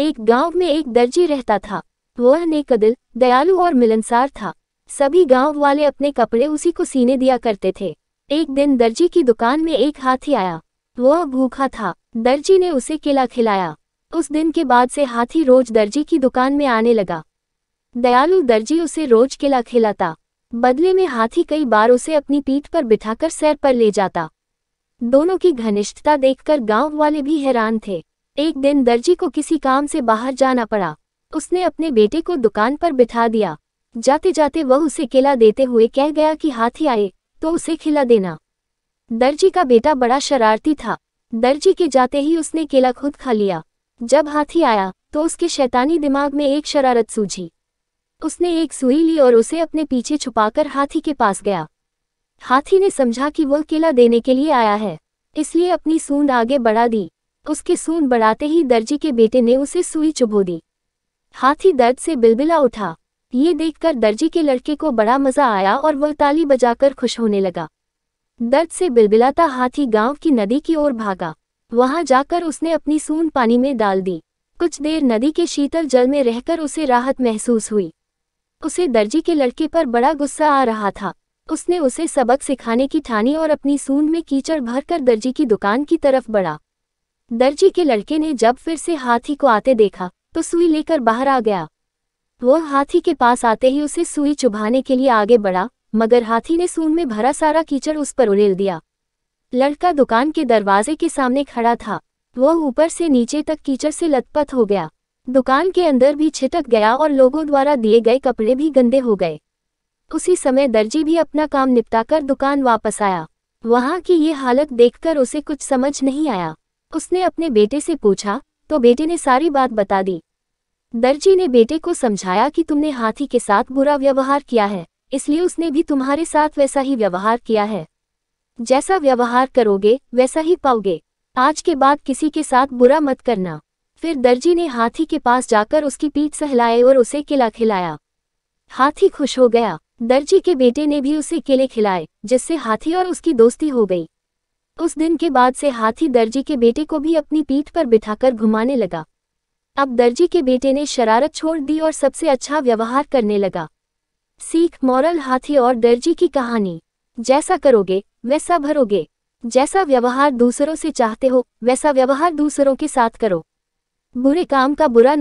एक गांव में एक दर्जी रहता था। वह नेकदिल, दयालु और मिलनसार था। सभी गांव वाले अपने कपड़े उसी को सीने दिया करते थे। एक दिन दर्जी की दुकान में एक हाथी आया। वह भूखा था। दर्जी ने उसे केला खिलाया। उस दिन के बाद से हाथी रोज दर्जी की दुकान में आने लगा। दयालु दर्जी उसे रोज केला खिलाता। बदले में हाथी कई बार उसे अपनी पीठ पर बिठाकर सैर पर ले जाता। दोनों की घनिष्ठता देखकर गांव वाले भी हैरान थे। एक दिन दर्जी को किसी काम से बाहर जाना पड़ा। उसने अपने बेटे को दुकान पर बिठा दिया। जाते जाते वह उसे केला देते हुए कह गया कि हाथी आए तो उसे खिला देना। दर्जी का बेटा बड़ा शरारती था। दर्जी के जाते ही उसने केला खुद खा लिया। जब हाथी आया तो उसके शैतानी दिमाग में एक शरारत सूझी। उसने एक सुई ली और उसे अपने पीछे छुपाकर हाथी के पास गया। हाथी ने समझा कि वह केला देने के लिए आया है, इसलिए अपनी सूंड आगे बढ़ा दी। उसके सूंड बढ़ाते ही दर्जी के बेटे ने उसे सुई चुभो दी। हाथी दर्द से बिलबिला उठा। ये देखकर दर्जी के लड़के को बड़ा मजा आया और वह ताली बजाकर खुश होने लगा। दर्द से बिलबिलाता हाथी गांव की नदी की ओर भागा। वहां जाकर उसने अपनी सूंड पानी में डाल दी। कुछ देर नदी के शीतल जल में रहकर उसे राहत महसूस हुई। उसे दर्जी के लड़के पर बड़ा गुस्सा आ रहा था। उसने उसे सबक सिखाने की ठानी और अपनी सूंड में कीचड़ भरकर दर्जी की दुकान की तरफ बढ़ा। दर्जी के लड़के ने जब फिर से हाथी को आते देखा तो सुई लेकर बाहर आ गया। वह हाथी के पास आते ही उसे सुई चुभाने के लिए आगे बढ़ा, मगर हाथी ने सूंड में भरा सारा कीचड़ उस पर उड़ेल दिया। लड़का दुकान के दरवाजे के सामने खड़ा था। वह ऊपर से नीचे तक कीचड़ से लथपथ हो गया। दुकान के अंदर भी छिटक गया और लोगों द्वारा दिए गए कपड़े भी गंदे हो गए। उसी समय दर्जी भी अपना काम निपटाकर दुकान वापस आया। वहां की ये हालत देखकर उसे कुछ समझ नहीं आया। उसने अपने बेटे से पूछा तो बेटे ने सारी बात बता दी। दर्जी ने बेटे को समझाया कि तुमने हाथी के साथ बुरा व्यवहार किया है, इसलिए उसने भी तुम्हारे साथ वैसा ही व्यवहार किया है। जैसा व्यवहार करोगे वैसा ही पाओगे। आज के बाद किसी के साथ बुरा मत करना। फिर दर्जी ने हाथी के पास जाकर उसकी पीठ सहलाए और उसे केला खिलाया। हाथी खुश हो गया। दर्जी के बेटे ने भी उसे केले खिलाए, जिससे हाथी और उसकी दोस्ती हो गई। उस दिन के बाद से हाथी दर्जी के बेटे को भी अपनी पीठ पर बिठाकर घुमाने लगा। अब दर्जी के बेटे ने शरारत छोड़ दी और सबसे अच्छा व्यवहार करने लगा। सीख मॉरल हाथी और दर्जी की कहानी। जैसा करोगे वैसा भरोगे। जैसा व्यवहार दूसरों से चाहते हो वैसा व्यवहार दूसरों के साथ करो। बुरे काम का बुरा